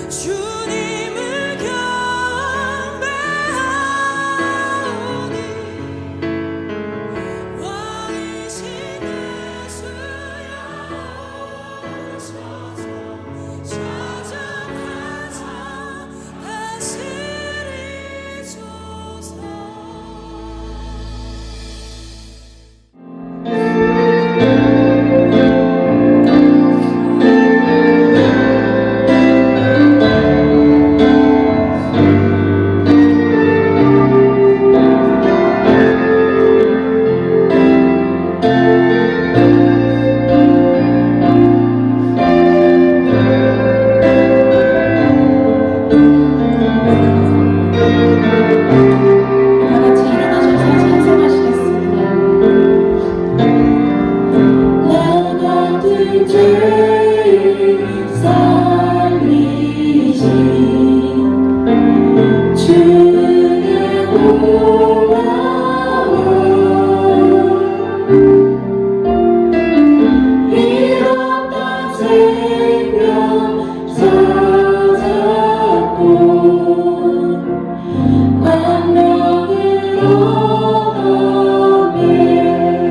주님을 경배하오니 왕이신 예수여 오셔서 찾아가사 다스리소서. 다같이 일어나셔서 찬송하시겠습니다. 나 같은 죄인 살리신 주의 고마워. 잃었던 생명 찾았고 광명을 얻어내.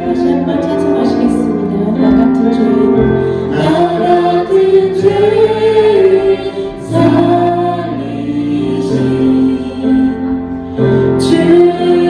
다시 한번 찬송하시겠습니다. 나 같은 죄인, 나 같은 죄인 살리신 주의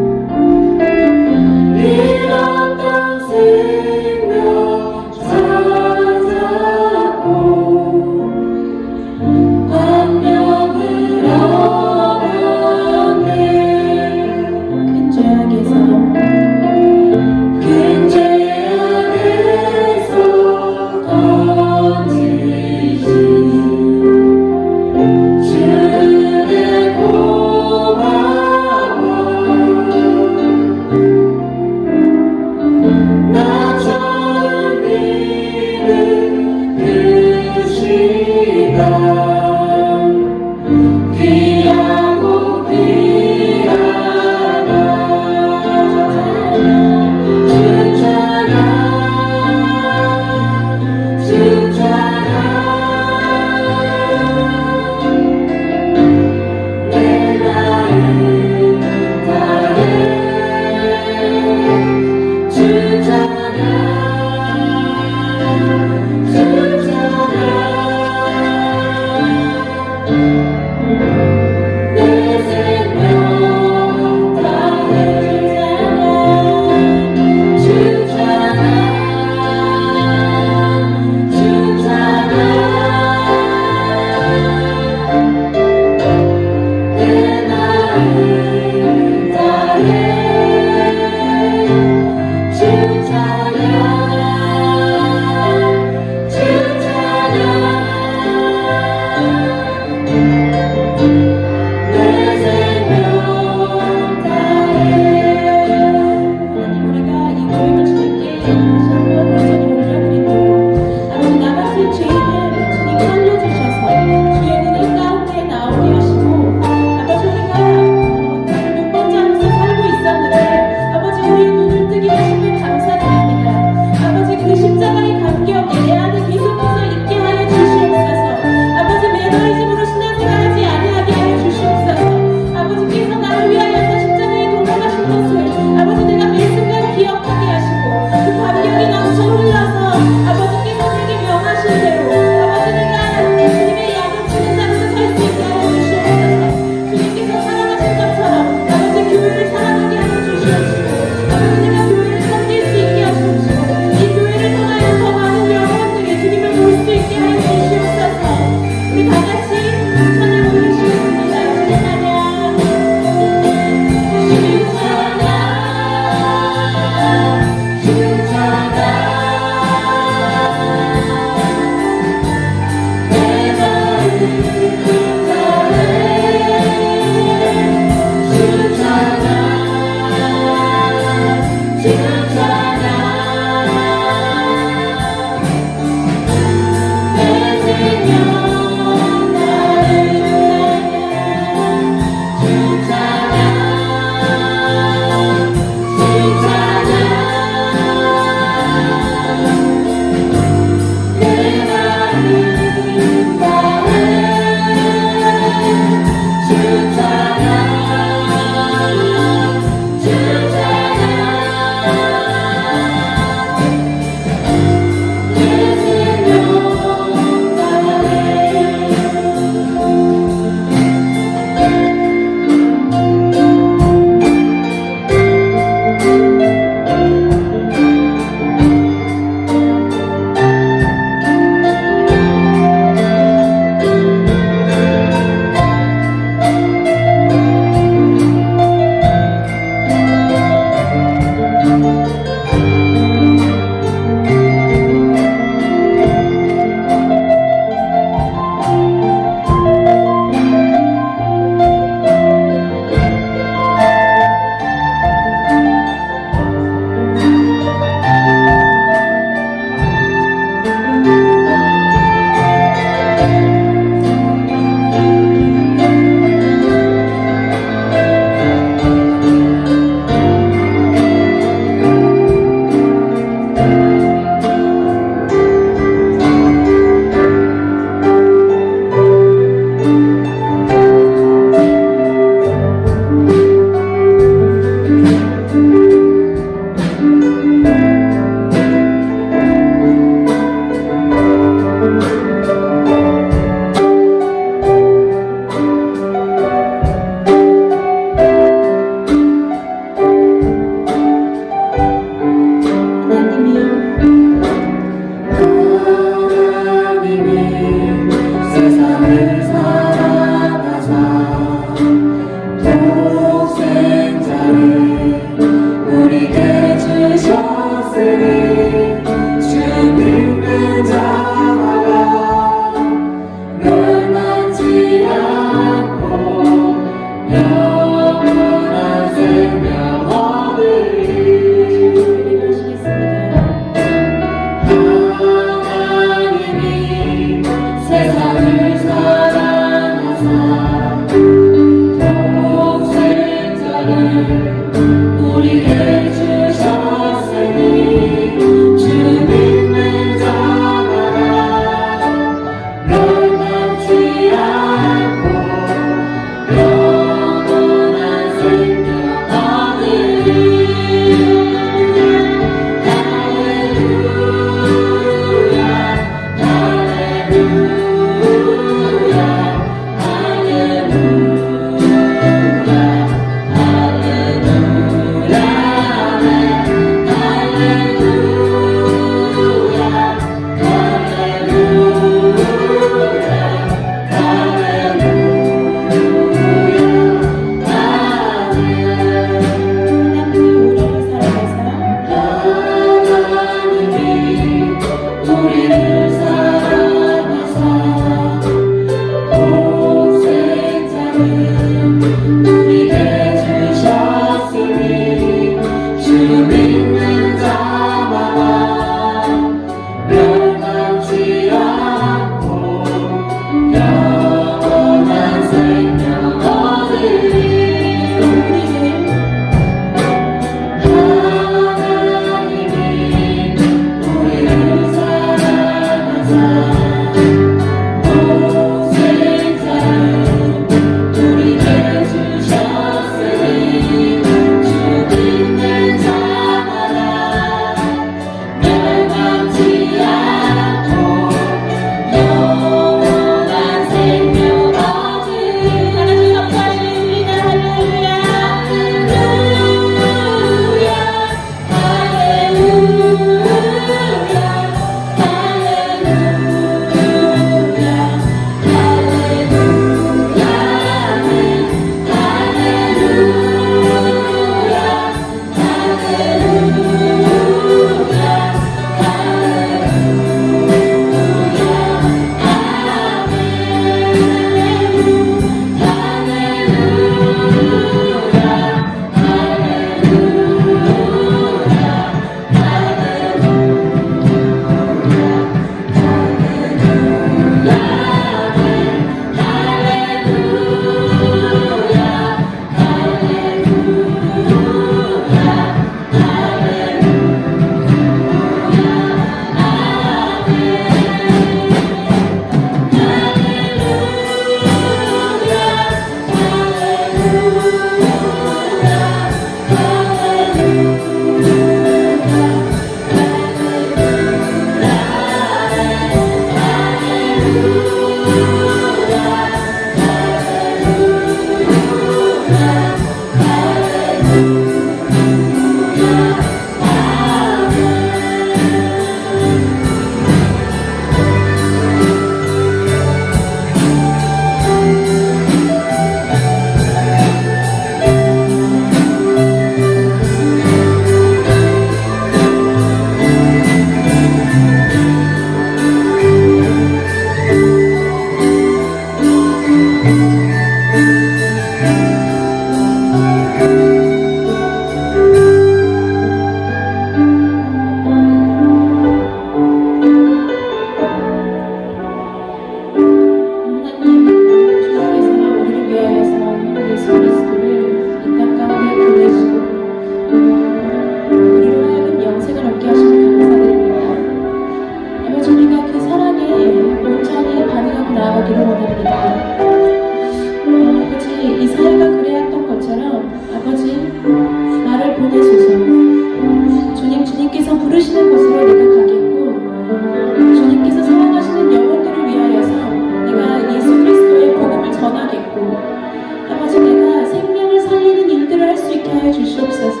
해 주시옵소서.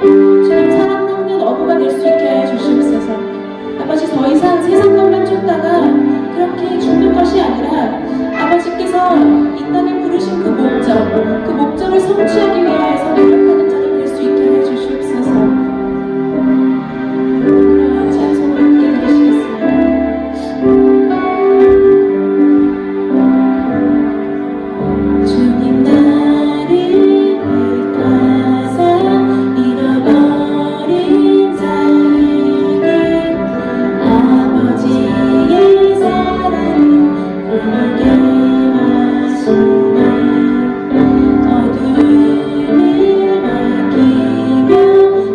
주님 사랑 닦는 어부가 될 수 있게 해 주시옵소서. 아버지 더 이상 세상 것만 쫓다가 그렇게 죽는 것이 아니라 아버지께서 이 땅에 부르신 그 목적을 성취하기 위해서 노력하는 자들 될 수 있게 해 주시옵소서. 오늘 찬송을 함께 드리시겠습니다. 주님 나를 택하사 잃어버린 자에게 아버지의 사랑을 나누게 하시네. 어둠을 밝히며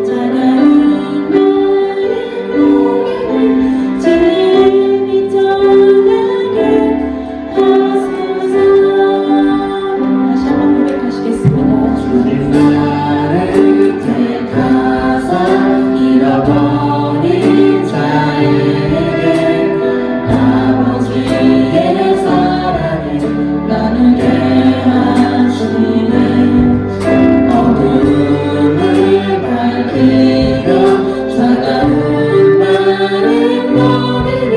차가운 나의 고개를 진리 전하게 하소서. 다시 한번 고백하시겠습니다. 주님 나를 택하사 잃어버린 자에게 아버지의 사랑을 나누게 하시네. 어둠을 밝히며 차가운 나의 머리를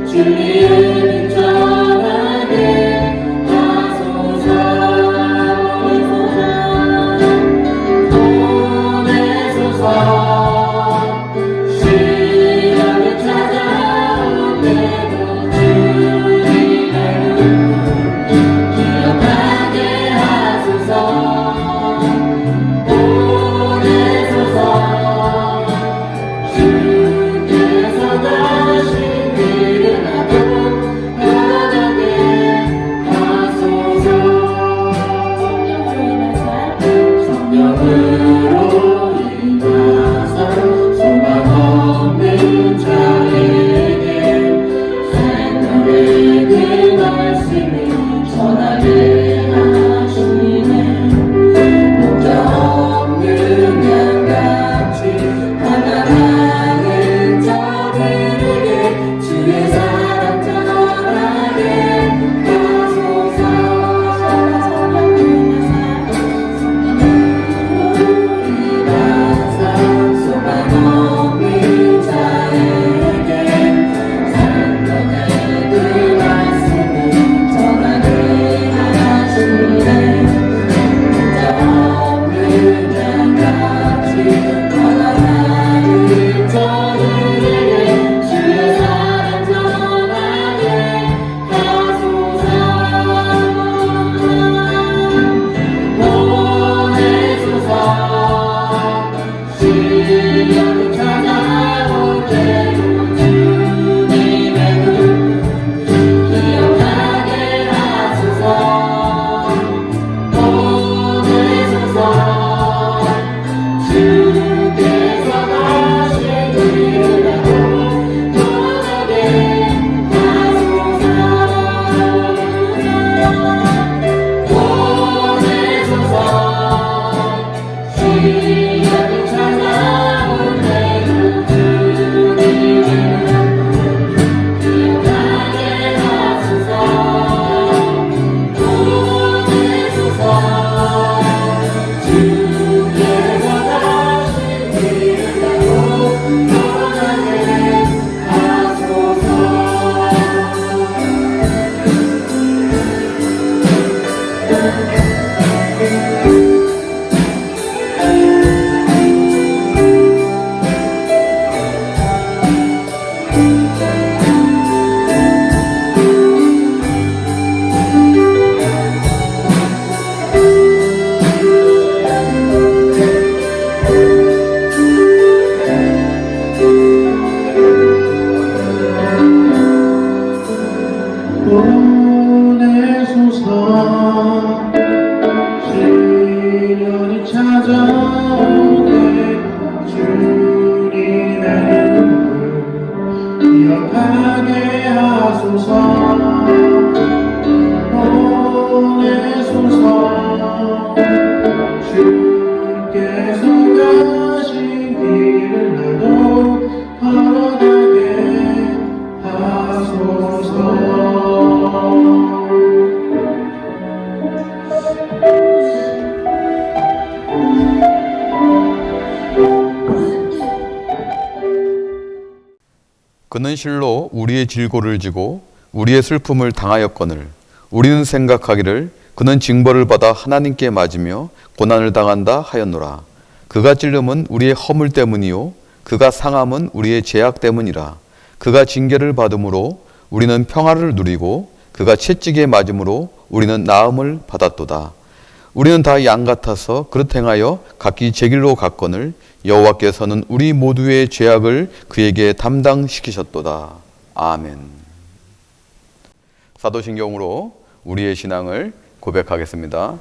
진리의 빛 전하게 하소서. 보내소서. 시련이 찾아올 때도 주님의 기억하게 하소서. 보내소서. 주께서 가신 길을 나도 걸어가게 하소서. 성령으로 인하사 소망 없는 자에게 생명의 그 말씀을 전하게 하시네. 목자 없는 양같이 가난하는 자들에게 주의 사랑 전하게 하소서. 인하사 소망 없는 자에게 생명의 그 말씀을 전하게 하시네. 목자 없는 양같이 가난하는 자들에게 주의 사랑 전하게 하소서. 보내소서. 시련이 찾아올 때도 주님의 눈 기억하게 하소서. 보내소서. 주께서 가신 길을 나도 걸어가게 하소서. 보내소서. 시련이 찾아올 때도 주님의 기억하게 하소서. 보내소서. 주께서 가신 길을 나도 걸어가게 하소서. 보내소서. 시련이 찾아올 때 주님의 눈물 기억하게 하소서. 보내소서. 주께서 가신 길을 나도 걸어가게 하소서. 우리는 실로 우리의 질고를 지고 우리의 슬픔을 당하였거늘 우리는 생각하기를 그는 징벌을 받아 하나님께 맞으며 고난을 당한다 하였노라. 그가 찔름은 우리의 허물 때문이요 그가 상함은 우리의 죄악 때문이라. 그가 징계를 받음으로 우리는 평화를 누리고 그가 채찍에 맞음으로 우리는 나음을 받았도다. 우리는 다 양 같아서 그릇 행하여 각기 제 길로 갔거늘 여호와께서는 우리 모두의 죄악을 그에게 담당시키셨도다. 아멘. 사도신경으로 우리의 신앙을 고백하겠습니다.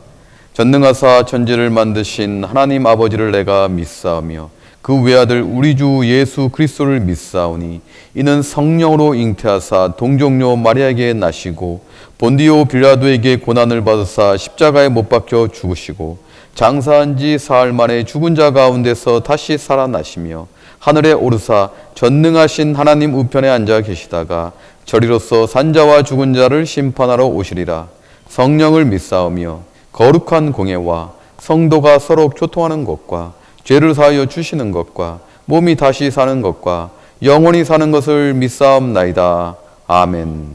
전능하사 천지를 만드신 하나님 아버지를 내가 믿사오며 그 외아들 우리 주 예수 그리스도를 믿사오니 이는 성령으로 잉태하사 동정녀 마리아에게 나시고 본디오 빌라도에게 고난을 받으사 십자가에 못 박혀 죽으시고 장사한 지 사흘 만에 죽은 자 가운데서 다시 살아나시며 하늘에 오르사 전능하신 하나님 우편에 앉아 계시다가 저리로서 산자와 죽은 자를 심판하러 오시리라. 성령을 믿사오며 거룩한 공예와 성도가 서로 교통하는 것과 죄를 사하여 주시는 것과 몸이 다시 사는 것과 영원히 사는 것을 믿사옵나이다. 아멘.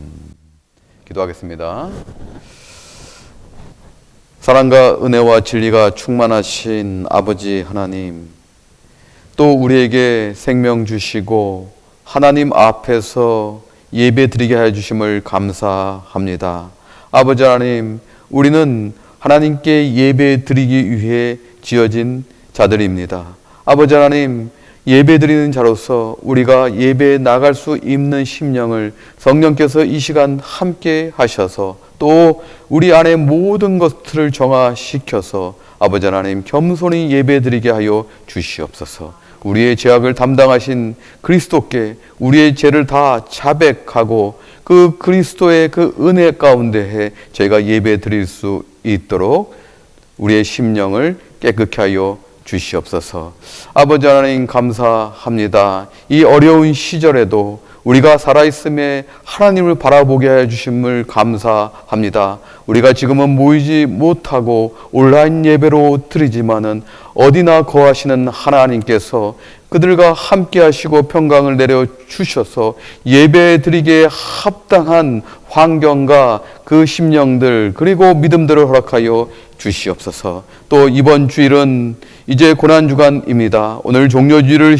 기도하겠습니다. 사랑과 은혜와 진리가 충만하신 아버지 하나님, 또 우리에게 생명 주시고 하나님 앞에서 예배 드리게 해 주심을 감사합니다. 아버지 하나님, 우리는 하나님께 예배 드리기 위해 지어진 자들입니다. 아버지 하나님, 예배 드리는 자로서 우리가 예배에 나갈 수 있는 심령을 성령께서 이 시간 함께 하셔서 또 우리 안에 모든 것들을 정화시켜서 아버지 하나님 겸손히 예배 드리게 하여 주시옵소서. 우리의 죄악을 담당하신 그리스도께 우리의 죄를 다 자백하고 그 그리스도의 그 은혜 가운데에 저희가 예배 드릴 수 있도록 우리의 심령을 깨끗게 하여 주시옵소서. 아버지 하나님 감사합니다. 이 어려운 시절에도 우리가 살아있음에 하나님을 바라보게 해 주심을 감사합니다. 우리가 지금은 모이지 못하고 온라인 예배로 드리지만은 어디나 거하시는 하나님께서 그들과 함께 하시고 평강을 내려 주셔서 예배 드리기에 합당한 환경과 그 심령들 그리고 믿음들을 허락하여 주시옵소서. 또 이번 주일은 이제 고난주간입니다. 오늘 종료주일을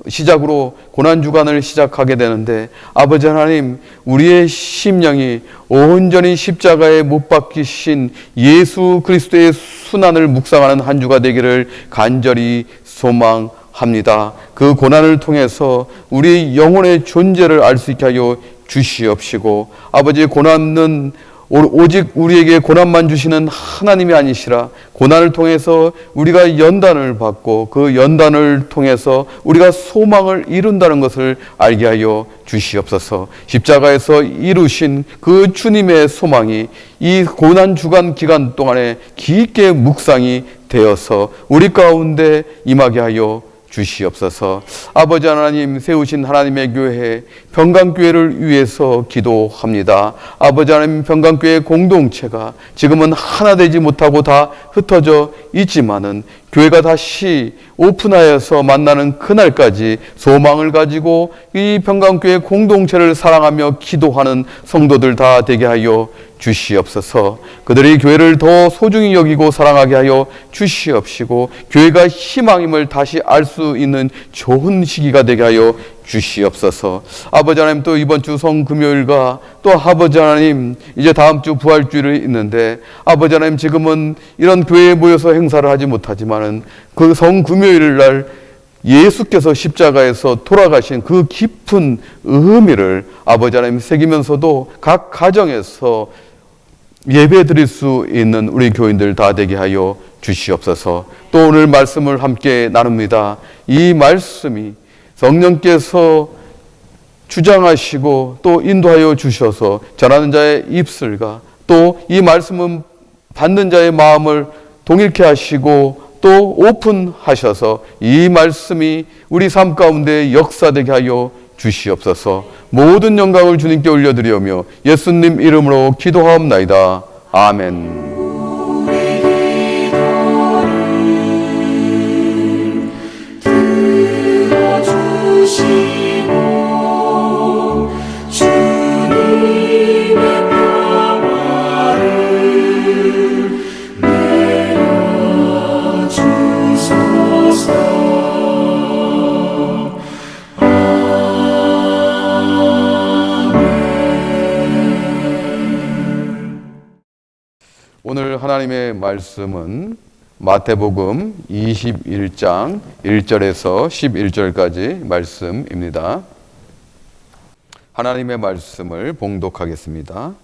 시작으로 고난주간을 시작하게 되는데 아버지 하나님, 우리의 심령이 온전히 십자가에 못 박히신 예수 그리스도의 순환을 묵상하는 한 주가 되기를 간절히 소망합니다. 그 고난을 통해서 우리 영혼의 존재를 알 수 있게 하여 주시옵시고, 아버지, 고난은 오직 우리에게 고난만 주시는 하나님이 아니시라 고난을 통해서 우리가 연단을 받고 그 연단을 통해서 우리가 소망을 이룬다는 것을 알게 하여 주시옵소서. 십자가에서 이루신 그 주님의 소망이 이 고난 주간 기간 동안에 깊게 묵상이 되어서 우리 가운데 임하게 하여 주시옵소서. 아버지 하나님, 세우신 하나님의 교회 평강교회를 위해서 기도합니다. 아버지 하나님, 평강교회 공동체가 지금은 하나 되지 못하고 다 흩어져 있지만은 교회가 다시 오픈하여서 만나는 그날까지 소망을 가지고 이 평강교회 공동체를 사랑하며 기도하는 성도들 다 되게 하여 주시옵소서. 그들이 교회를 더 소중히 여기고 사랑하게 하여 주시옵시고, 교회가 희망임을 다시 알 수 있는 좋은 시기가 되게 하여 주시옵소서. 아버지 하나님, 또 이번 주 성금요일과 또 아버지 하나님, 이제 다음 주 부활주일이 있는데 아버지 하나님, 지금은 이런 교회에 모여서 행사를 하지 못하지만은 그 성금요일 날 예수께서 십자가에서 돌아가신 그 깊은 의미를 아버지 하나님 새기면서도 각 가정에서 예배 드릴 수 있는 우리 교인들 다 되게 하여 주시옵소서. 또 오늘 말씀을 함께 나눕니다. 이 말씀이 성령께서 주장하시고 또 인도하여 주셔서 전하는 자의 입술과 또 이 말씀은 받는 자의 마음을 동일케 하시고 또 오픈하셔서 이 말씀이 우리 삶 가운데 역사되게 하여 주시옵소서. 모든 영광을 주님께 올려드리오며 예수님 이름으로 기도하옵나이다. 아멘. 들어주시고 하나님의 말씀은 마태복음 21장 1절에서 11절까지 말씀입니다. 하나님의 말씀을 봉독하겠습니다.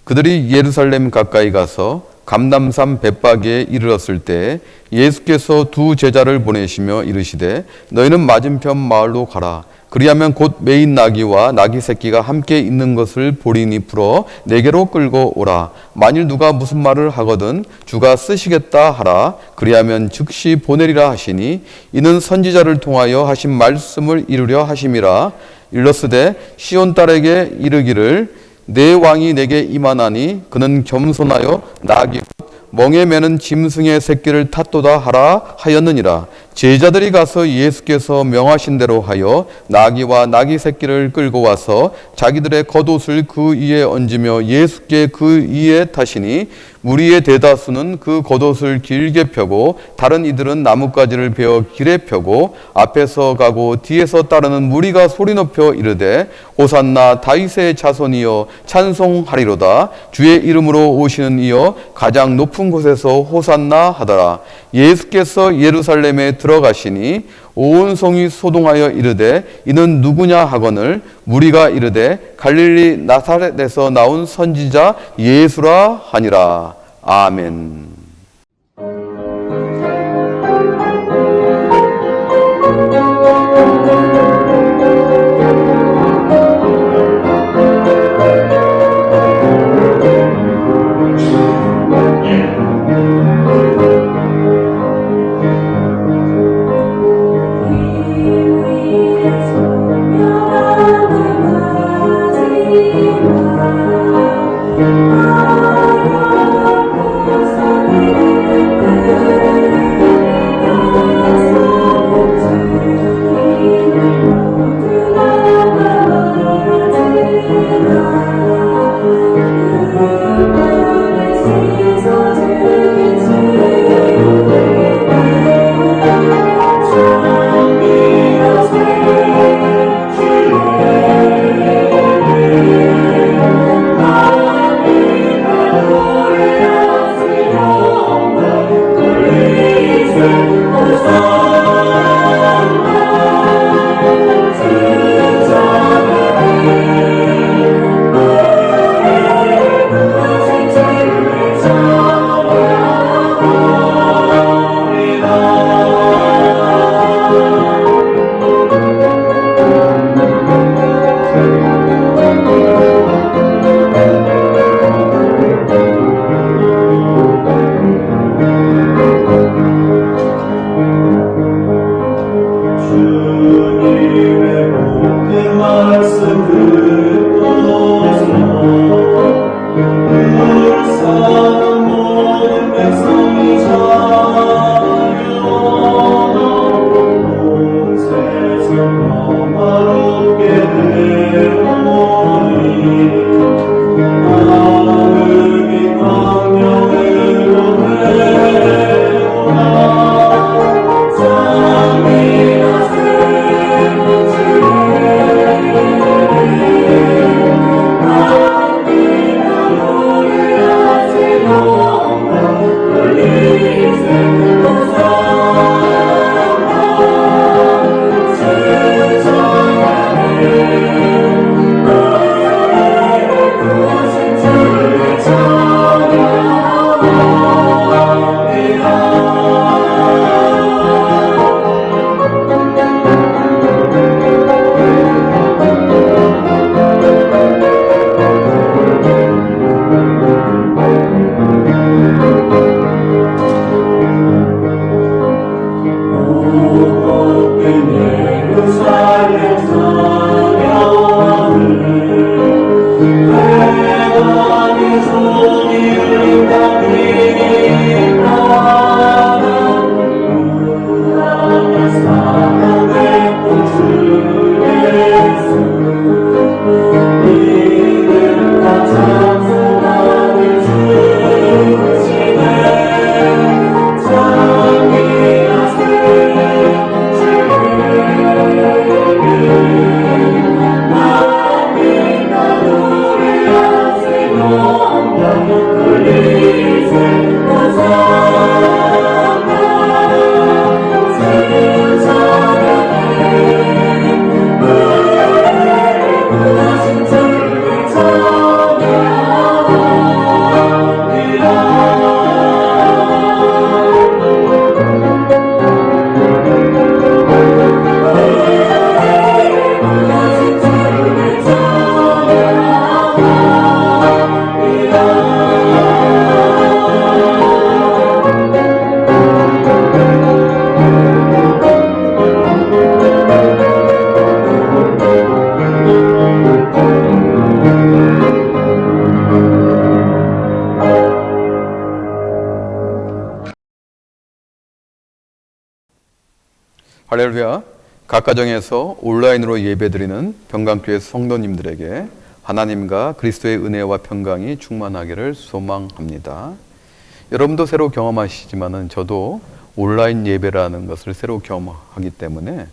그들이 예루살렘 가까이 가서 감람산 벳바기에 이르렀을 때 예수께서 두 제자를 보내시며 이르시되 너희는 맞은편 마을로 가라. 그리하면 곧 매인 나귀와 나귀 새끼가 함께 있는 것을 보리니 풀어 내게로 끌고 오라. 만일 누가 무슨 말을 하거든 주가 쓰시겠다 하라. 그리하면 즉시 보내리라 하시니 이는 선지자를 통하여 하신 말씀을 이루려 하심이라. 일러스되 시온 딸에게 이르기를 내 왕이 내게 임하나니 그는 겸손하여 나귀 멍에 매는 짐승의 새끼를 탔도다 하라 하였느니라. 제자들이 가서 예수께서 명하신 대로 하여 나귀와 나귀 새끼를 끌고 와서 자기들의 겉옷을 그 위에 얹으며 예수께 그 위에 타시니 무리의 대다수는 그 겉옷을 길게 펴고 다른 이들은 나뭇가지를 베어 길에 펴고 앞에서 가고 뒤에서 따르는 무리가 소리 높여 이르되 호산나 다윗의 자손이여 찬송하리로다. 주의 이름으로 오시는 이여 가장 높은 곳에서 호산나 하더라. 예수께서 예루살렘에 들어가시니 온 성이 소동하여 이르되 이는 누구냐 하거늘 무리가 이르되 갈릴리 나사렛에서 나온 선지자 예수라 하니라. 아멘. 할렐루야. 각 가정에서 온라인으로 예배드리는 병강교회 성도님들에게 하나님과 그리스도의 은혜와 평강이 충만하기를 소망합니다. 여러분도 새로 경험하시지만은 저도 온라인 예배라는 것을 새로 경험하기 때문에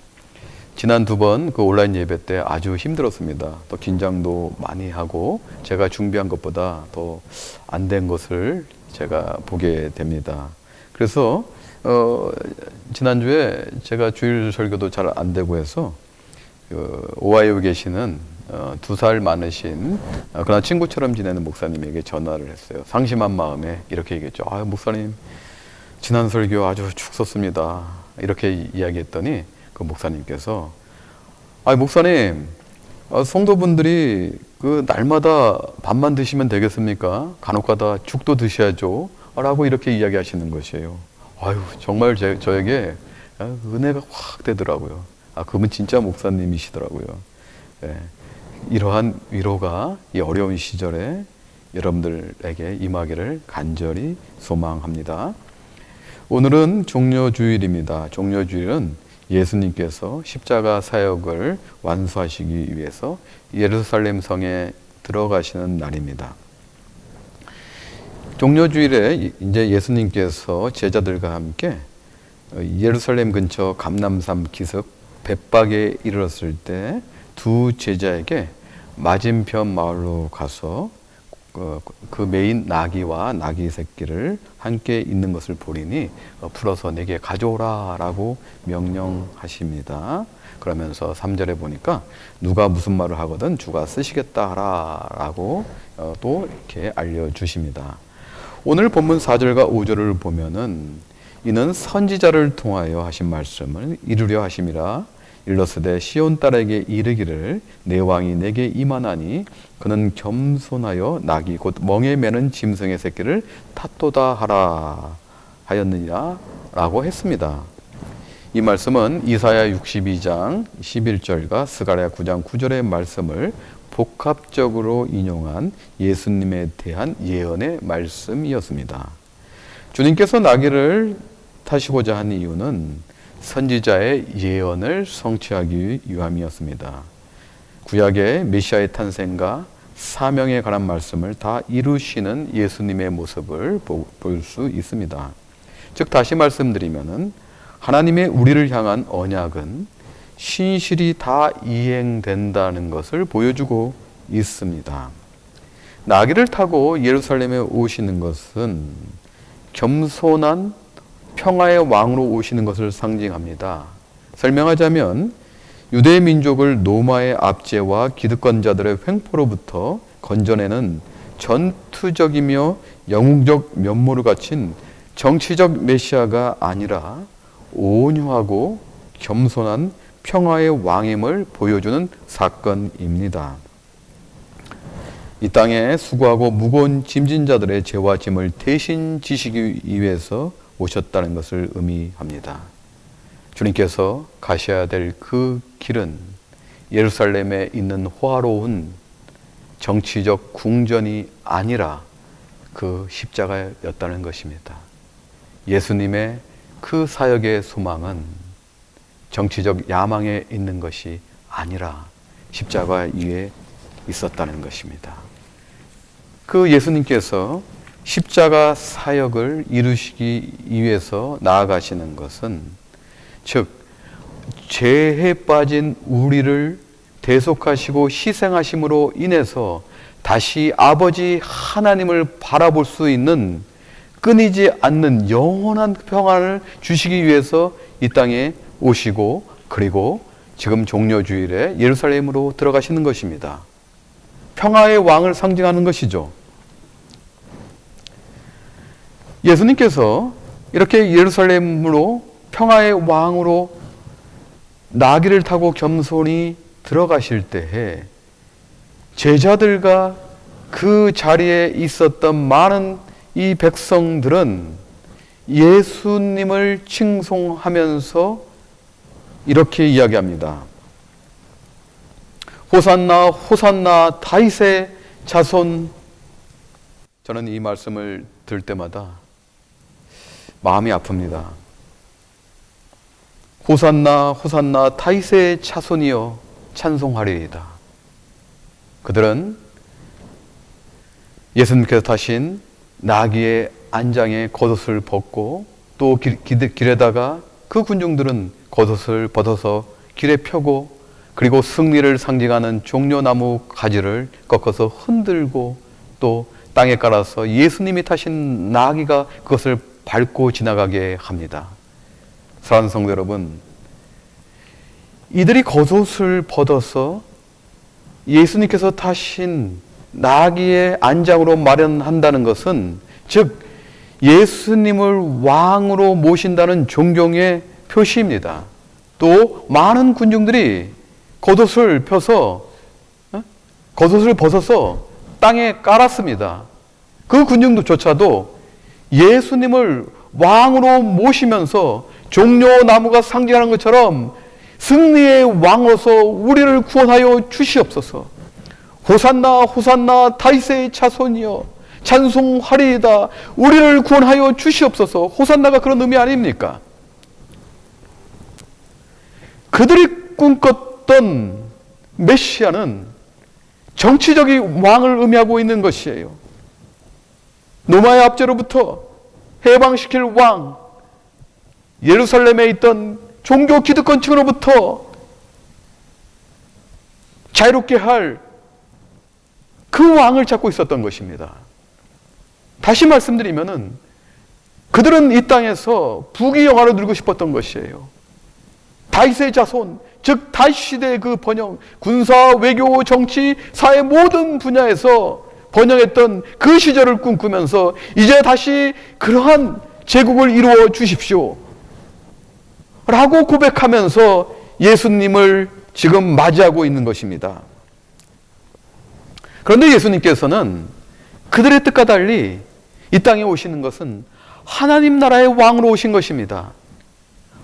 지난 2번 그 온라인 예배 때 아주 힘들었습니다. 또 긴장도 많이 하고 제가 준비한 것보다 더 안 된 것을 제가 보게 됩니다. 그래서 지난주에 제가 주일 설교도 잘 안 되고 해서 오하이오에 계시는 2살 많으신 그러나 친구처럼 지내는 목사님에게 전화를 했어요. 상심한 마음에 이렇게 얘기했죠. 목사님, 지난 설교 아주 축 썼습니다. 이렇게 이야기했더니 그 목사님께서 목사님, 성도분들이 그 날마다 밥만 드시면 되겠습니까? 간혹가다 죽도 드셔야죠. 라고 이렇게 이야기하시는 것이에요. 정말 저에게 은혜가 확 되더라고요. 그분 진짜 목사님이시더라고요. 네. 이러한 위로가 이 어려운 시절에 여러분들에게 임하기를 간절히 소망합니다. 오늘은 종려주일입니다. 종려주일은 예수님께서 십자가 사역을 완수하시기 위해서 예루살렘 성에 들어가시는 날입니다. 종려주일에 이제 예수님께서 제자들과 함께 예루살렘 근처 감람산 기슭 벳박에 이르렀을 때 2 제자에게 맞은편 마을로 가서 그 메인 나귀와 나귀 새끼를 함께 있는 것을 보리니 풀어서 내게 가져오라 라고 명령하십니다. 그러면서 3절에 보니까 누가 무슨 말을 하거든 주가 쓰시겠다 하라 라고 또 이렇게 알려주십니다. 오늘 본문 4절과 5절을 보면은 이는 선지자를 통하여 하신 말씀을 이루려 하심이라. 일러스되 시온 딸에게 이르기를 내 왕이 내게 임하나니 그는 겸손하여 나귀 곧 멍에 매는 짐승의 새끼를 탓도다 하라 하였느니라 라고 했습니다. 이 말씀은 이사야 62장 11절과 스가랴 9장 9절의 말씀을 복합적으로 인용한 예수님에 대한 예언의 말씀이었습니다. 주님께서 나귀를 타시고자 한 이유는 선지자의 예언을 성취하기 위함이었습니다. 구약의 메시아의 탄생과 사명에 관한 말씀을 다 이루시는 예수님의 모습을 볼 수 있습니다. 즉 다시 말씀드리면은 하나님의 우리를 향한 언약은 신실히 다 이행된다는 것을 보여주고 있습니다. 나귀를 타고 예루살렘에 오시는 것은 겸손한 평화의 왕으로 오시는 것을 상징합니다. 설명하자면 유대 민족을 노마의 압제와 기득권자들의 횡포로부터 건져내는 전투적이며 영웅적 면모를 갖춘 정치적 메시아가 아니라 온유하고 겸손한 평화의 왕임을 보여주는 사건입니다. 이 땅에 수고하고 무거운 짐진 자들의 죄와 짐을 대신 지시기 위해서 오셨다는 것을 의미합니다. 주님께서 가셔야 될 그 길은 예루살렘에 있는 호화로운 정치적 궁전이 아니라 그 십자가였다는 것입니다. 예수님의 그 사역의 소망은 정치적 야망에 있는 것이 아니라 십자가 위에 있었다는 것입니다. 그 예수님께서 십자가 사역을 이루시기 위해서 나아가시는 것은 즉 죄에 빠진 우리를 대속하시고 희생하심으로 인해서 다시 아버지 하나님을 바라볼 수 있는 끊이지 않는 영원한 평안을 주시기 위해서 이 땅에 오시고 그리고 지금 종려주일에 예루살렘으로 들어가시는 것입니다. 평화의 왕을 상징하는 것이죠. 예수님께서 이렇게 예루살렘으로 평화의 왕으로 나귀를 타고 겸손히 들어가실 때에 제자들과 그 자리에 있었던 많은 이 백성들은 예수님을 칭송하면서 이렇게 이야기합니다. 호산나 호산나 다윗의 자손. 저는 이 말씀을 들을 때마다 마음이 아픕니다. 호산나 호산나 다윗의 자손이여 찬송하리이다. 그들은 예수님께서 타신 나귀의 안장에 겉옷을 벗고 또 길에다가 그 군중들은 겉옷을 벗어서 길에 펴고 그리고 승리를 상징하는 종려나무 가지를 꺾어서 흔들고 또 땅에 깔아서 예수님이 타신 나귀가 그것을 밟고 지나가게 합니다. 사랑하는 성도 여러분, 이들이 겉옷을 벗어서 예수님께서 타신 나귀의 안장으로 마련한다는 것은 즉 예수님을 왕으로 모신다는 존경의 표시입니다. 또 많은 군중들이 겉옷을 벗어서 땅에 깔았습니다. 그 군중들조차도 예수님을 왕으로 모시면서 종려나무가 상징하는 것처럼 승리의 왕으로서 우리를 구원하여 주시옵소서. 호산나 호산나 다윗의 자손이여 찬송하리이다. 우리를 구원하여 주시옵소서. 호산나가 그런 의미 아닙니까? 그들이 꿈꿨던 메시아는 정치적인 왕을 의미하고 있는 것이에요. 로마의 압제로부터 해방시킬 왕, 예루살렘에 있던 종교 기득권층으로부터 자유롭게 할 그 왕을 찾고 있었던 것입니다. 다시 말씀드리면은 그들은 이 땅에서 부귀영화를 누리고 싶었던 것이에요. 다윗의 자손, 즉 다윗 시대의 그 번영, 군사, 외교, 정치, 사회 모든 분야에서 번영했던 그 시절을 꿈꾸면서 이제 다시 그러한 제국을 이루어 주십시오 라고 고백하면서 예수님을 지금 맞이하고 있는 것입니다. 그런데 예수님께서는 그들의 뜻과 달리 이 땅에 오시는 것은 하나님 나라의 왕으로 오신 것입니다.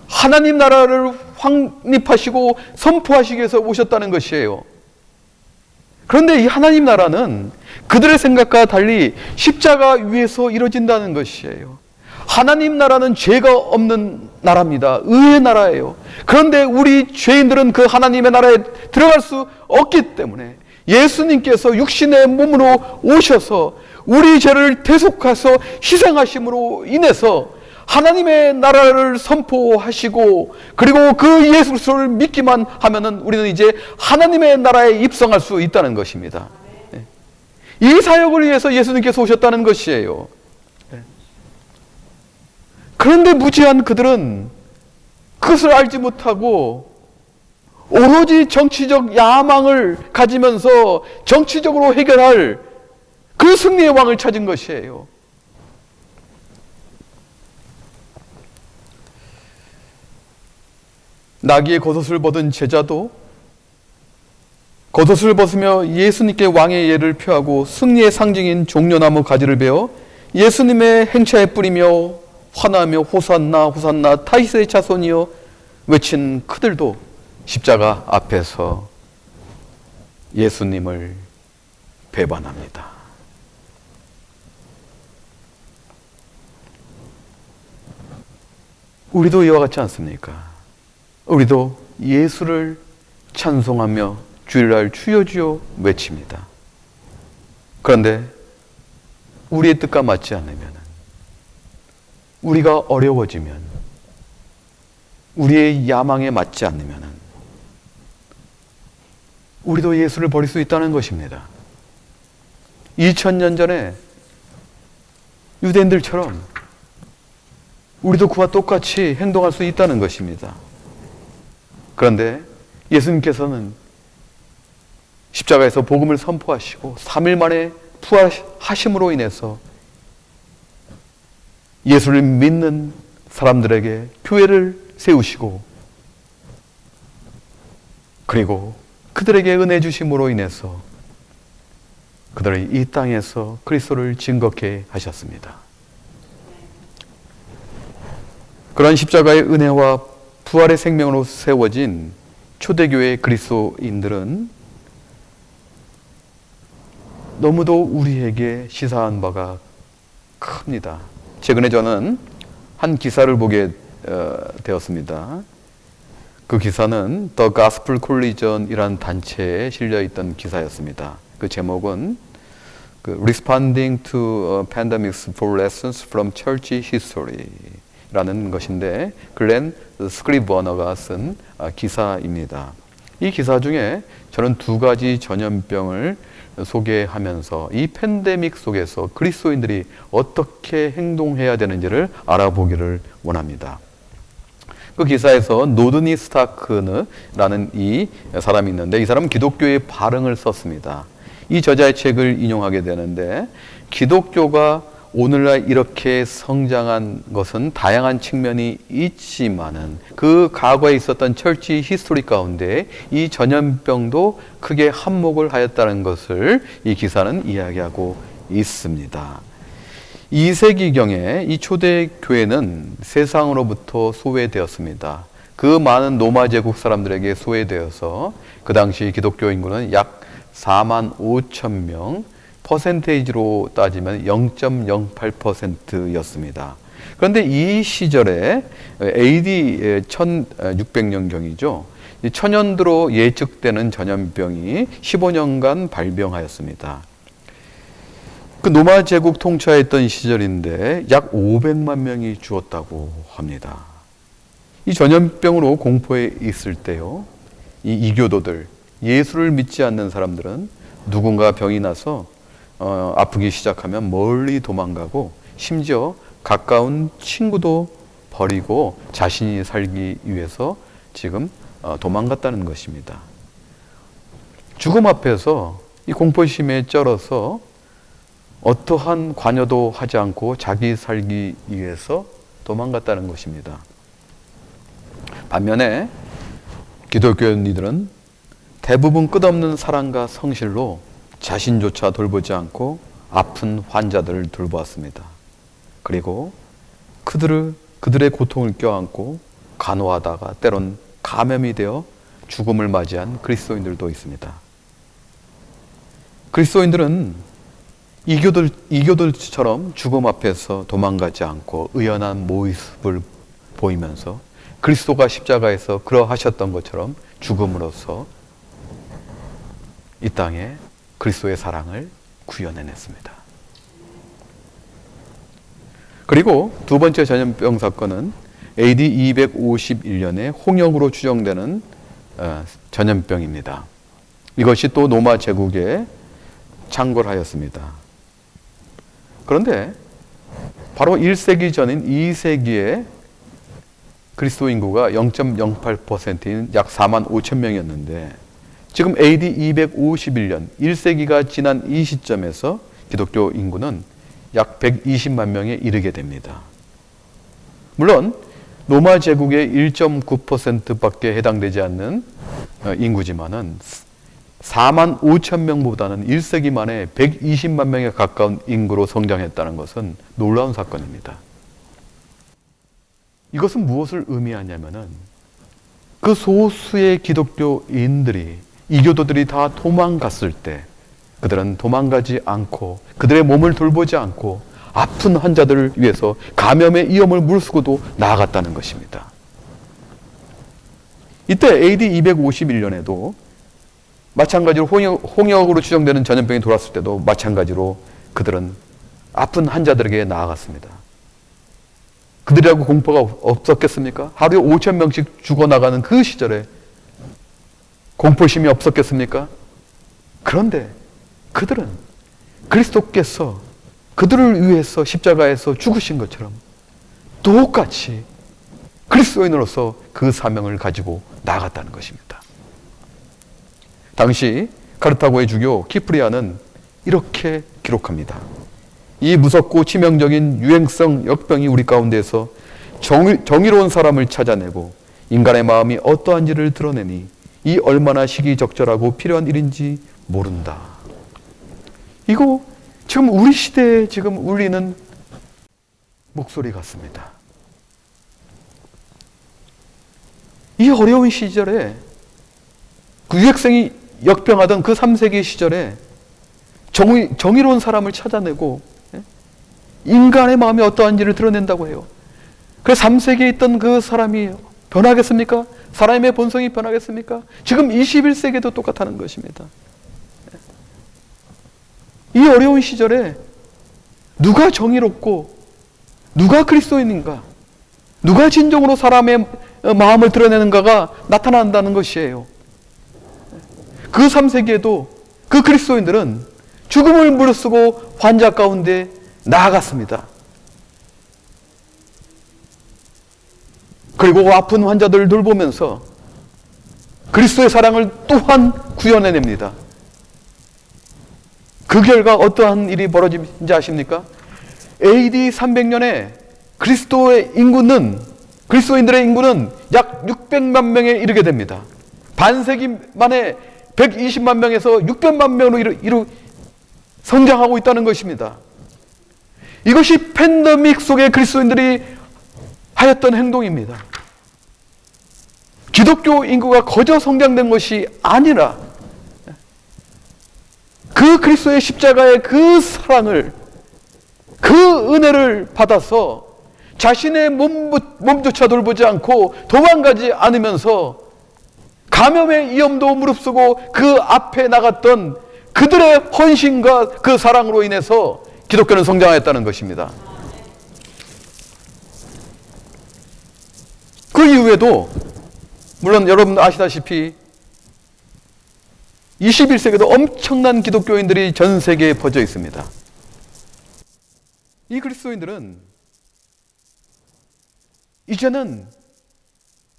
하나님 나라를 확립하시고 선포하시기 위해서 오셨다는 것이에요. 그런데 이 하나님 나라는 그들의 생각과 달리 십자가 위에서 이루어진다는 것이에요. 하나님 나라는 죄가 없는 나라입니다. 의의 나라예요. 그런데 우리 죄인들은 그 하나님의 나라에 들어갈 수 없기 때문에 예수님께서 육신의 몸으로 오셔서 우리 죄를 대속해서 희생하심으로 인해서 하나님의 나라를 선포하시고 그리고 그 예수 그리스도를 믿기만 하면은 우리는 이제 하나님의 나라에 입성할 수 있다는 것입니다. 이 사역을 위해서 예수님께서 오셨다는 것이에요. 그런데 무지한 그들은 그것을 알지 못하고 오로지 정치적 야망을 가지면서 정치적으로 해결할 그 승리의 왕을 찾은 것이에요. 나귀의 겉옷을 벗은 제자도 겉옷을 벗으며 예수님께 왕의 예를 표하고 승리의 상징인 종려나무 가지를 베어 예수님의 행차에 뿌리며 화나며 호산나 호산나 다윗의 자손이여 외친 그들도 십자가 앞에서 예수님을 배반합니다. 우리도 이와 같지 않습니까? 우리도 예수를 찬송하며 주일날 주여 주여 외칩니다. 그런데 우리의 뜻과 맞지 않으면, 우리가 어려워지면, 우리의 야망에 맞지 않으면 우리도 예수를 버릴 수 있다는 것입니다. 2000년 전에 유대인들처럼 우리도 그와 똑같이 행동할 수 있다는 것입니다. 그런데 예수님께서는 십자가에서 복음을 선포하시고 3일 만에 부활하심으로 인해서 예수를 믿는 사람들에게 교회를 세우시고 그리고 그들에게 은혜 주심으로 인해서 그들이 이 땅에서 그리스도를 증거케 하셨습니다. 그런 십자가의 은혜와 부활의 생명으로 세워진 초대교회 그리스도인들은 너무도 우리에게 시사한 바가 큽니다. 최근에 저는 한 기사를 보게 되었습니다. 그 기사는 The Gospel Coalition이라는 단체에 실려 있던 기사였습니다. 그 제목은 Responding to Pandemics for Lessons from Church History라는 것인데 글렌 스크리버너가 쓴 기사입니다. 이 기사 중에 저는 두 가지 전염병을 소개하면서 이 팬데믹 속에서 그리스도인들이 어떻게 행동해야 되는지를 알아보기를 원합니다. 그 기사에서 노드니 스타크라는 이 사람이 있는데 이 사람은 기독교의 발흥을 썼습니다. 이 저자의 책을 인용하게 되는데 기독교가 오늘날 이렇게 성장한 것은 다양한 측면이 있지만은 그 과거에 있었던 철치 히스토리 가운데 이 전염병도 크게 한몫을 하였다는 것을 이 기사는 이야기하고 있습니다. 2세기경에 이 초대 교회는 세상으로부터 소외되었습니다. 그 많은 로마 제국 사람들에게 소외되어서 그 당시 기독교 인구는 약 4만 5천 명, 퍼센테이지로 따지면 0.08%였습니다. 그런데 이 시절에 AD 1600년경이죠. 천연두로 예측되는 전염병이 15년간 발병하였습니다. 그 로마 제국 통치하였던 시절인데 약 500만 명이 죽었다고 합니다. 이 전염병으로 공포에 있을 때요, 이 이교도들, 예수를 믿지 않는 사람들은 누군가 병이 나서 아프기 시작하면 멀리 도망가고 심지어 가까운 친구도 버리고 자신이 살기 위해서 지금 도망갔다는 것입니다. 죽음 앞에서 이 공포심에 쩔어서 어떠한 관여도 하지 않고 자기 살기 위해서 도망갔다는 것입니다. 반면에 기독교인들은 대부분 끝없는 사랑과 성실로 자신조차 돌보지 않고 아픈 환자들을 돌보았습니다. 그리고 그들의 고통을 껴안고 간호하다가 때론 감염이 되어 죽음을 맞이한 그리스도인들도 있습니다. 그리스도인들은 이교들처럼 죽음 앞에서 도망가지 않고 의연한 모습을 보이면서 그리스도가 십자가에서 그러하셨던 것처럼 죽음으로써 이 땅에 그리스도의 사랑을 구현해냈습니다. 그리고 두 번째 전염병 사건은 AD 251년에 홍역으로 추정되는 전염병입니다. 이것이 또 로마 제국에 창궐하였습니다. 그런데 바로 1세기 전인 2세기에 그리스도 인구가 0.08%인 약 4만 5천 명이었는데 지금 AD 251년 1세기가 지난 이 시점에서 기독교 인구는 약 120만 명에 이르게 됩니다. 물론 로마 제국의 1.9%밖에 해당되지 않는 인구지만은 4만 5천 명보다는 1세기 만에 120만 명에 가까운 인구로 성장했다는 것은 놀라운 사건입니다. 이것은 무엇을 의미하냐면은 그 소수의 기독교인들이 이교도들이 다 도망갔을 때 그들은 도망가지 않고 그들의 몸을 돌보지 않고 아픈 환자들을 위해서 감염의 위험을 무릅쓰고도 나아갔다는 것입니다. 이때 AD 251년에도 마찬가지로 홍역으로 추정되는 전염병이 돌았을 때도 마찬가지로 그들은 아픈 환자들에게 나아갔습니다. 그들이라고 공포가 없었겠습니까? 하루에 5천 명씩 죽어나가는 그 시절에 공포심이 없었겠습니까? 그런데 그들은 그리스도께서 그들을 위해서 십자가에서 죽으신 것처럼 똑같이 그리스도인으로서 그 사명을 가지고 나아갔다는 것입니다. 당시 카르타고의 주교 키프리아는 이렇게 기록합니다. 이 무섭고 치명적인 유행성 역병이 우리 가운데서 정의로운 사람을 찾아내고 인간의 마음이 어떠한지를 드러내니 이 얼마나 시기적절하고 필요한 일인지 모른다. 이거 지금 우리 시대에 지금 울리는 목소리 같습니다. 이 어려운 시절에 그 유행성이 역병하던 그 3세기 시절에 정의로운 사람을 찾아내고 인간의 마음이 어떠한지를 드러낸다고 해요. 그래서 3세기에 있던 그 사람이 변하겠습니까? 사람의 본성이 변하겠습니까? 지금 21세기도 똑같다는 것입니다. 이 어려운 시절에 누가 정의롭고 누가 그리스도인인가, 누가 진정으로 사람의 마음을 드러내는가가 나타난다는 것이에요. 그 3세기에도 그 그리스도인들은 죽음을 무릅쓰고 환자 가운데 나아갔습니다. 그리고 아픈 환자들을 돌보면서 그리스도의 사랑을 또한 구현해냅니다. 그 결과 어떠한 일이 벌어진지 아십니까? AD 300년에 그리스도인들의 인구는 약 600만 명에 이르게 됩니다. 반세기 만에 120만 명에서 600만 명으로 성장하고 있다는 것입니다. 이것이 팬데믹 속에 그리스도인들이 하였던 행동입니다. 기독교 인구가 거저 성장된 것이 아니라 그 그리스도의 십자가의 그 사랑을, 그 은혜를 받아서 자신의 몸조차 돌보지 않고 도망가지 않으면서 감염의 위험도 무릅쓰고 그 앞에 나갔던 그들의 헌신과 그 사랑으로 인해서 기독교는 성장하였다는 것입니다. 그 이후에도 물론 여러분 아시다시피 21세기에도 엄청난 기독교인들이 전 세계에 퍼져 있습니다. 이 그리스도인들은 이제는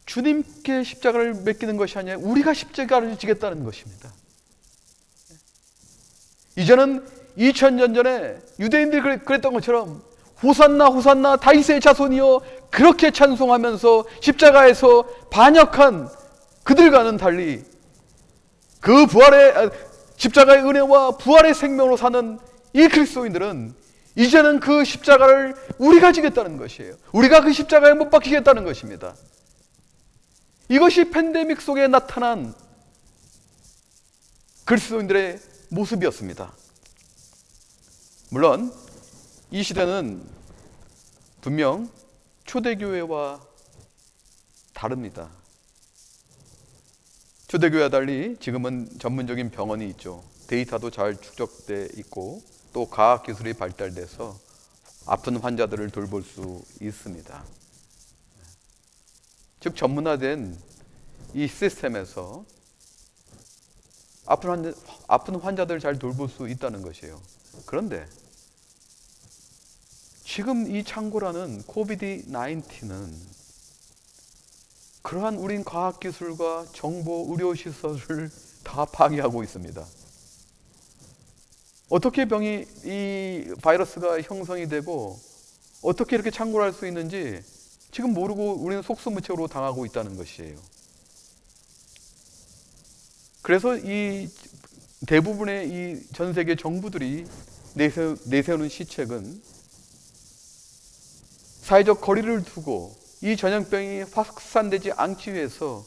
주님께 십자가를 맡기는 것이 아니라 우리가 십자가를 지겠다는 것입니다. 이제는 2000년 전에 유대인들이 그랬던 것처럼 호산나 호산나 다윗의 자손이여 그렇게 찬송하면서 십자가에서 반역한 그들과는 달리 그 십자가의 은혜와 부활의 생명으로 사는 이 그리스도인들은 이제는 그 십자가를 우리가 지겠다는 것이에요. 우리가 그 십자가에 못 박히겠다는 것입니다. 이것이 팬데믹 속에 나타난 그리스도인들의 모습이었습니다. 물론 이 시대는 분명 초대교회와 다릅니다. 초대교회와 달리 지금은 전문적인 병원이 있죠. 데이터도 잘 축적돼 있고 또 과학기술이 발달돼서 아픈 환자들을 돌볼 수 있습니다. 즉 전문화된 이 시스템에서 아픈 환자들을 잘 돌볼 수 있다는 것이에요. 그런데 지금 이 창고라는 코비드-19는 그러한 우린 과학기술과 정보 의료시설을 다 파괴하고 있습니다. 어떻게 이 바이러스가 형성이 되고 어떻게 이렇게 창궐할 수 있는지 지금 모르고 우리는 속수무책으로 당하고 있다는 것이에요. 그래서 이 대부분의 이 전 세계 정부들이 내세우는 시책은 사회적 거리를 두고 이 전염병이 확산되지 않기 위해서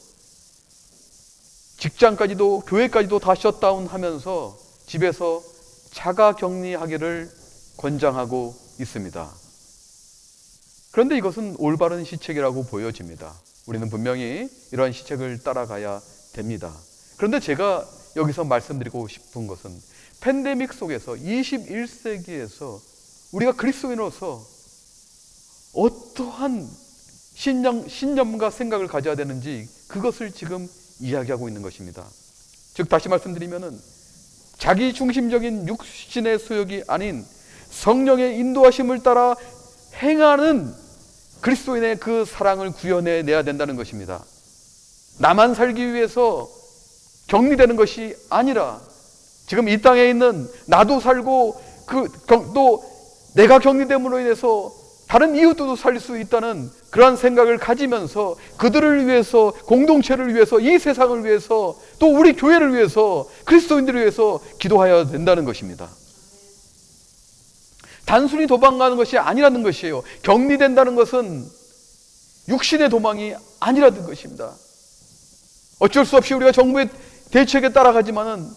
직장까지도 교회까지도 다 셧다운하면서 집에서 자가 격리하기를 권장하고 있습니다. 그런데 이것은 올바른 시책이라고 보여집니다. 우리는 분명히 이러한 시책을 따라가야 됩니다. 그런데 제가 여기서 말씀드리고 싶은 것은 팬데믹 속에서 21세기에서 우리가 그리스도인으로서 어떠한 신념과 생각을 가져야 되는지 그것을 지금 이야기하고 있는 것입니다. 즉 다시 말씀드리면은 자기 중심적인 육신의 소욕이 아닌 성령의 인도하심을 따라 행하는 그리스도인의 그 사랑을 구현해 내야 된다는 것입니다. 나만 살기 위해서 격리되는 것이 아니라 지금 이 땅에 있는 나도 살고 또 내가 격리됨으로 인해서 다른 이웃들도 살 수 있다는 그러한 생각을 가지면서 그들을 위해서, 공동체를 위해서, 이 세상을 위해서, 또 우리 교회를 위해서, 그리스도인들을 위해서 기도해야 된다는 것입니다. 단순히 도망가는 것이 아니라는 것이에요. 격리된다는 것은 육신의 도망이 아니라는 것입니다. 어쩔 수 없이 우리가 정부의 대책에 따라가지만은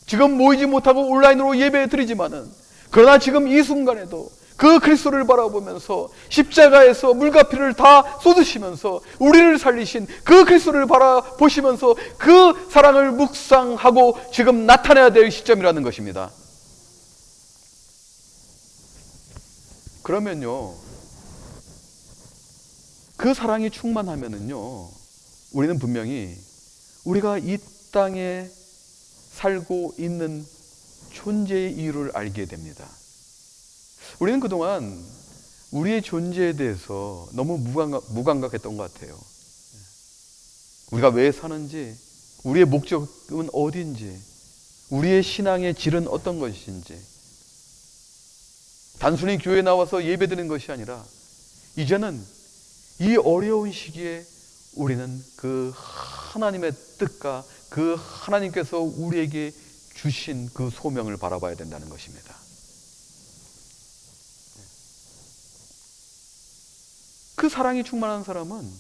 지금 모이지 못하고 온라인으로 예배 드리지만은 그러나 지금 이 순간에도 그 그리스도를 바라보면서 십자가에서 물과 피를 다 쏟으시면서 우리를 살리신 그 그리스도를 바라보시면서 그 사랑을 묵상하고 지금 나타내야 될 시점이라는 것입니다. 그러면요, 그 사랑이 충만하면은요, 우리는 분명히 우리가 이 땅에 살고 있는 존재의 이유를 알게 됩니다. 우리는 그동안 우리의 존재에 대해서 너무 무감각했던 것 같아요. 우리가 왜 사는지, 우리의 목적은 어딘지, 우리의 신앙의 질은 어떤 것인지, 단순히 교회에 나와서 예배드리는 것이 아니라 이제는 이 어려운 시기에 우리는 그 하나님의 뜻과 그 하나님께서 우리에게 주신 그 소명을 바라봐야 된다는 것입니다. 그 사랑이 충만한 사람은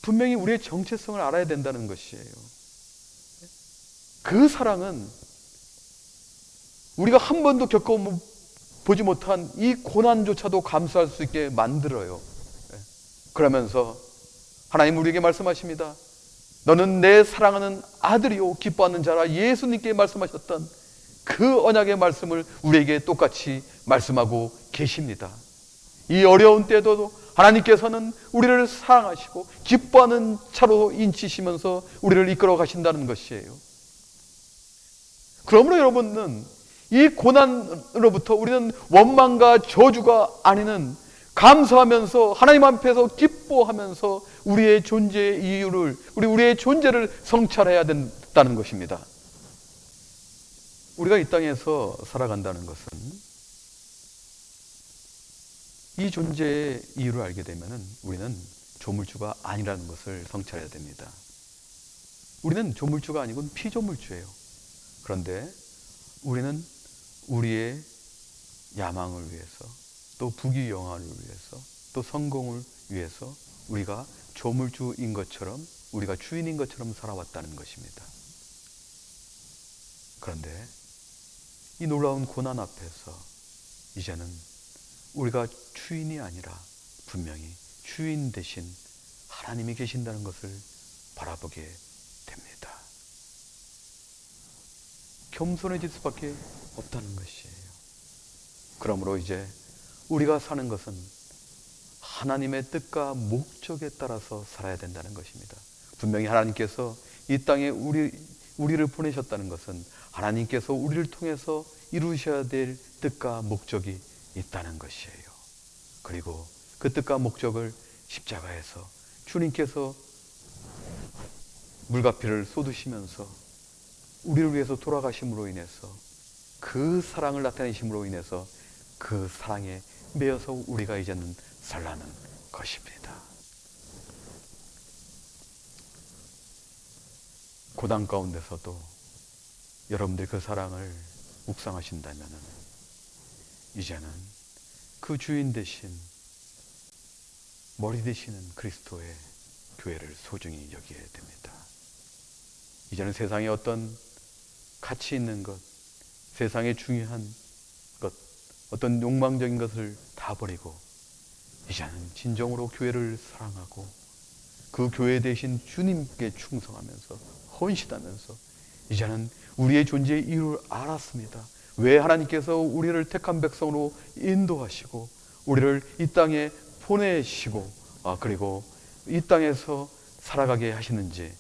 분명히 우리의 정체성을 알아야 된다는 것이에요. 그 사랑은 우리가 한 번도 겪어보지 못한 이 고난조차도 감수할 수 있게 만들어요. 그러면서 하나님 우리에게 말씀하십니다. 너는 내 사랑하는 아들이요 기뻐하는 자라. 예수님께 말씀하셨던 그 언약의 말씀을 우리에게 똑같이 말씀하고 계십니다. 이 어려운 때도 하나님께서는 우리를 사랑하시고 기뻐하는 차로 인치시면서 우리를 이끌어 가신다는 것이에요. 그러므로 여러분은 이 고난으로부터 우리는 원망과 저주가 아니는 감사하면서 하나님 앞에서 기뻐하면서 우리의 존재의 이유를, 우리의 존재를 성찰해야 된다는 것입니다. 우리가 이 땅에서 살아간다는 것은 이 존재의 이유를 알게 되면 우리는 조물주가 아니라는 것을 성찰해야 됩니다. 우리는 조물주가 아니고 피조물주예요. 그런데 우리는 우리의 야망을 위해서, 또 부귀영화를 위해서, 또 성공을 위해서 우리가 조물주인 것처럼, 우리가 주인인 것처럼 살아왔다는 것입니다. 그런데 이 놀라운 고난 앞에서 이제는 우리가 주인이 아니라 분명히 주인 대신 하나님이 계신다는 것을 바라보게 됩니다. 겸손해질 수밖에 없다는 것이에요. 그러므로 이제 우리가 사는 것은 하나님의 뜻과 목적에 따라서 살아야 된다는 것입니다. 분명히 하나님께서 이 땅에 우리를 보내셨다는 것은 하나님께서 우리를 통해서 이루셔야 될 뜻과 목적이 있다는 것이에요. 그리고 그 뜻과 목적을 십자가에서 주님께서 물과 피를 쏟으시면서 우리를 위해서 돌아가심으로 인해서, 그 사랑을 나타내심으로 인해서 그 사랑에 매여서 우리가 이제는 살라는 것입니다. 고난 가운데서도 여러분들이 그 사랑을 묵상하신다면 이제는 그 주인 대신 머리 되시는 그리스도의 교회를 소중히 여겨야 됩니다. 이제는 세상에 어떤 가치 있는 것, 세상에 중요한 것, 어떤 욕망적인 것을 다 버리고 이제는 진정으로 교회를 사랑하고 그 교회 대신 주님께 충성하면서 헌신하면서 이제는 우리의 존재의 이유를 알았습니다. 왜 하나님께서 우리를 택한 백성으로 인도하시고 우리를 이 땅에 보내시고 그리고 이 땅에서 살아가게 하시는지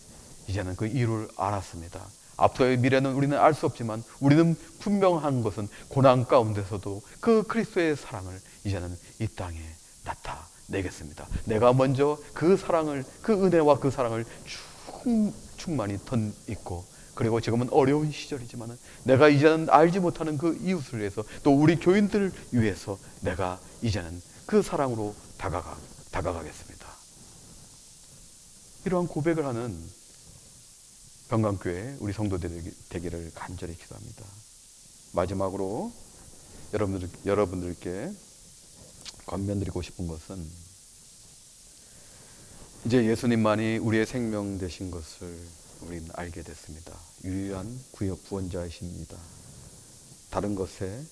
이제는 그 이유를 알았습니다. 앞으로의 미래는 우리는 알 수 없지만 우리는 분명한 것은 고난 가운데서도 그 그리스도의 사랑을 이제는 이 땅에 나타내겠습니다. 내가 먼저 그 사랑을, 그 은혜와 그 사랑을 충만히 덧입고, 그리고 지금은 어려운 시절이지만 내가 이제는 알지 못하는 그 이웃을 위해서, 또 우리 교인들을 위해서 내가 이제는 그 사랑으로 다가가겠습니다. 이러한 고백을 하는 병강교회 우리 성도들이 되기를 간절히 기도합니다. 마지막으로 여러분들께 권면드리고 싶은 것은, 이제 예수님만이 우리의 생명 되신 것을 우리는 알게 됐습니다. 유일한 구원자이십니다. 다른 것에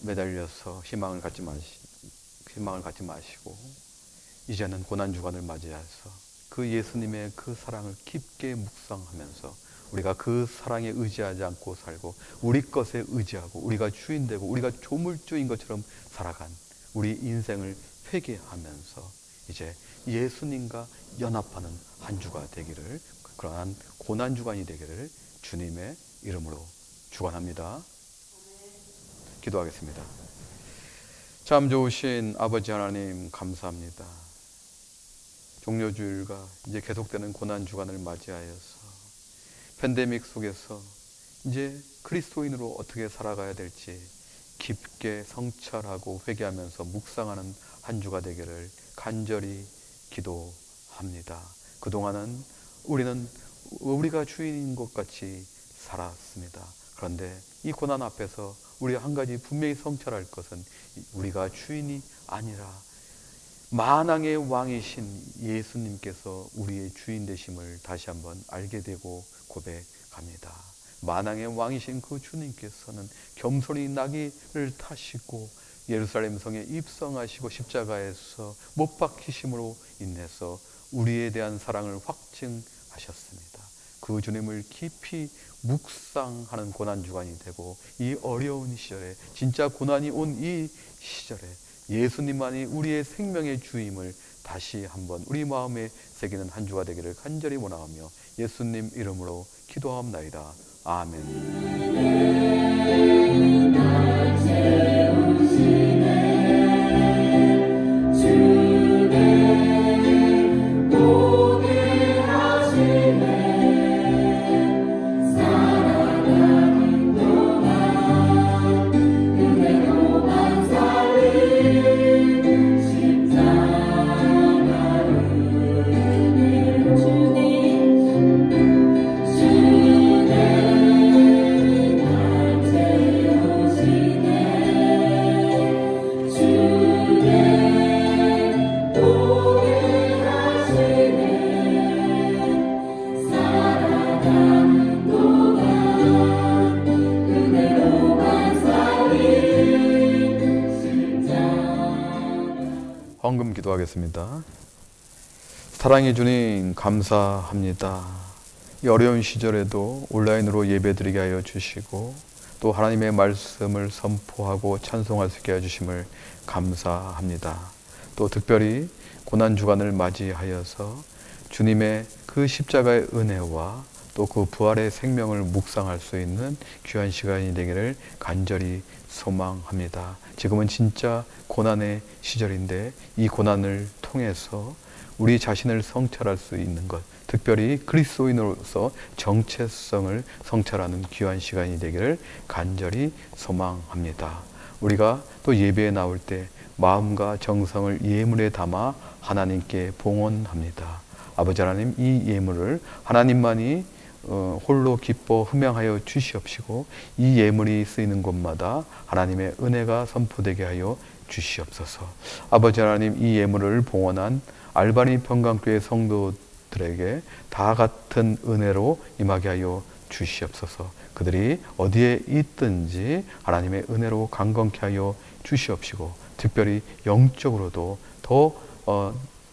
매달려서 희망을 갖지 마시고 이제는 고난 주간을 맞이해서 그 예수님의 그 사랑을 깊게 묵상하면서 우리가 그 사랑에 의지하지 않고 살고 우리 것에 의지하고 우리가 주인되고 우리가 조물주인 것처럼 살아간 우리 인생을 회개하면서 이제 예수님과 연합하는 한 주가 되기를, 그러한 고난 주간이 되기를 주님의 이름으로 축원합니다. 기도하겠습니다. 참 좋으신 아버지 하나님, 감사합니다. 종료주일과 이제 계속되는 고난 주간을 맞이하여서 팬데믹 속에서 이제 그리스도인으로 어떻게 살아가야 될지 깊게 성찰하고 회개하면서 묵상하는 한 주가 되기를 간절히 기도합니다. 그동안은 우리는 우리가 주인인 것 같이 살았습니다. 그런데 이 고난 앞에서 우리가 한 가지 분명히 성찰할 것은 우리가 주인이 아니라 만왕의 왕이신 예수님께서 우리의 주인 되심을 다시 한번 알게 되고 고백합니다. 만왕의 왕이신 그 주님께서는 겸손히 나귀를 타시고 예루살렘 성에 입성하시고 십자가에서 못 박히심으로 인해서 우리에 대한 사랑을 확증하셨습니다. 그 주님을 깊이 묵상하는 고난주간이 되고 이 어려운 시절에, 진짜 고난이 온 이 시절에 예수님만이 우리의 생명의 주임을 다시 한번 우리 마음에 새기는 한 주가 되기를 간절히 원하오며 예수님 이름으로 기도하옵나이다. 아멘. 헌금 기도하겠습니다. 사랑해 주님, 감사합니다. 이 어려운 시절에도 온라인으로 예배드리게 하여 주시고 또 하나님의 말씀을 선포하고 찬송할 수 있게 해주심을 감사합니다. 또 특별히 고난주간을 맞이하여서 주님의 그 십자가의 은혜와 또 그 부활의 생명을 묵상할 수 있는 귀한 시간이 되기를 간절히 소망합니다. 지금은 진짜 고난의 시절인데 이 고난을 통해서 우리 자신을 성찰할 수 있는 것, 특별히 그리스도인으로서 정체성을 성찰하는 귀한 시간이 되기를 간절히 소망합니다. 우리가 또 예배에 나올 때 마음과 정성을 예물에 담아 하나님께 봉헌합니다. 아버지 하나님, 이 예물을 하나님만이 홀로 기뻐 흠양하여 주시옵시고 이 예물이 쓰이는 곳마다 하나님의 은혜가 선포되게 하여 주시옵소서. 아버지 하나님, 이 예물을 봉헌한 알바니 평강교회 성도들에게 다 같은 은혜로 임하게 하여 주시옵소서. 그들이 어디에 있든지 하나님의 은혜로 강건케 하여 주시옵시고 특별히 영적으로도 더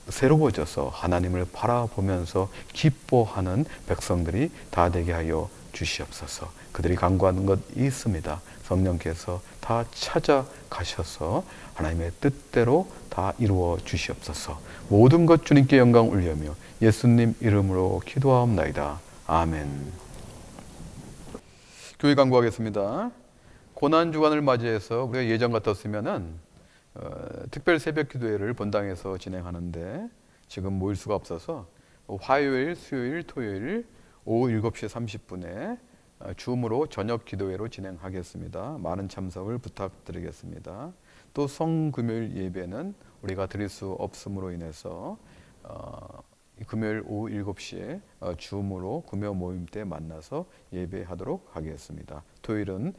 새로워져서 하나님을 바라보면서 기뻐하는 백성들이 다 되게 하여 주시옵소서. 그들이 간구하는 것 있습니다. 성령께서 다 찾아가셔서 하나님의 뜻대로 다 이루어 주시옵소서. 모든 것 주님께 영광 올려며 예수님 이름으로 기도하옵나이다. 아멘. 교회 간구하겠습니다. 고난주간을 맞이해서 우리가 예전 같았으면은 특별 새벽 기도회를 본당에서 진행하는데 지금 모일 수가 없어서 화요일, 수요일, 토요일 오후 7시 30분에 줌으로 저녁 기도회로 진행하겠습니다. 많은 참석을 부탁드리겠습니다. 또 성금요일 예배는 우리가 드릴 수 없음으로 인해서 금요일 오후 7시에 줌으로 금요 모임 때 만나서 예배하도록 하겠습니다. 토요일은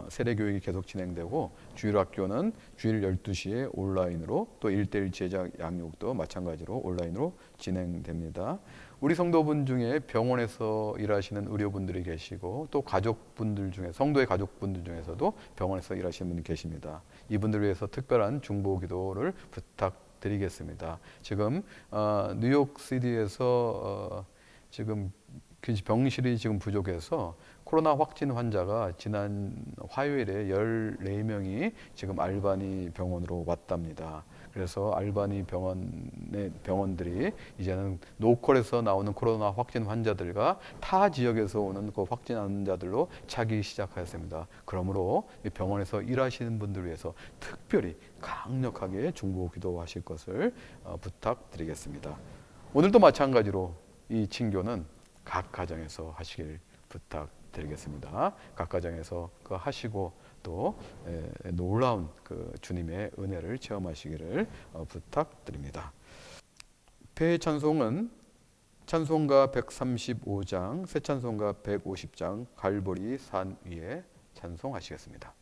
세례교육이 계속 진행되고 주일학교는 주일 12시에 온라인으로 또 1:1 제자 양육도 마찬가지로 온라인으로 진행됩니다. 우리 성도분 중에 병원에서 일하시는 의료분들이 계시고 또 가족분들 중에 성도의 가족분들 중에서도 병원에서 일하시는 분이 계십니다. 이분들을 위해서 특별한 중보 기도를 부탁드리겠습니다. 지금 뉴욕시티에서 지금 병실이 지금 부족해서 코로나 확진 환자가 지난 화요일에 14명이 지금 알바니 병원으로 왔답니다. 그래서 알바니 병원들이 이제는 로컬에서 나오는 코로나 확진 환자들과 타 지역에서 오는 그 확진 환자들로 차기 시작하였습니다. 그러므로 이 병원에서 일하시는 분들을 위해서 특별히 강력하게 중보 기도하실 것을 부탁드리겠습니다. 오늘도 마찬가지로 이 징교는 각 가정에서 하시길 부탁드리겠습니다. 각 가정에서 하시고 또 놀라운 그 주님의 은혜를 체험하시기를 부탁드립니다. 폐 찬송은 찬송가 135장, 새 찬송가 150장 갈보리 산 위에 찬송하시겠습니다.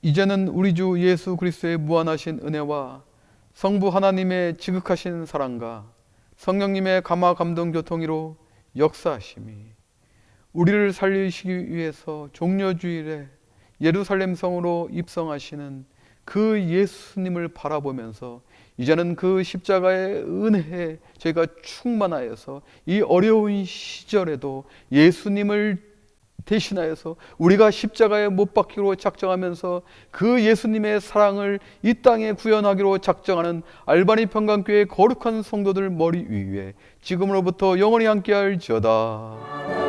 이제는 우리 주 예수 그리스도의 무한하신 은혜와 성부 하나님의 지극하신 사랑과 성령님의 감화 감동 교통이로 역사하심이 우리를 살리시기 위해서 종려주일에 예루살렘 성으로 입성하시는 그 예수님을 바라보면서 이제는 그 십자가의 은혜에 저희가 충만하여서 이 어려운 시절에도 예수님을 대신하여서 우리가 십자가에 못 박히기로 작정하면서 그 예수님의 사랑을 이 땅에 구현하기로 작정하는 알바니 평강교회 거룩한 성도들 머리 위에 지금으로부터 영원히 함께할지어다.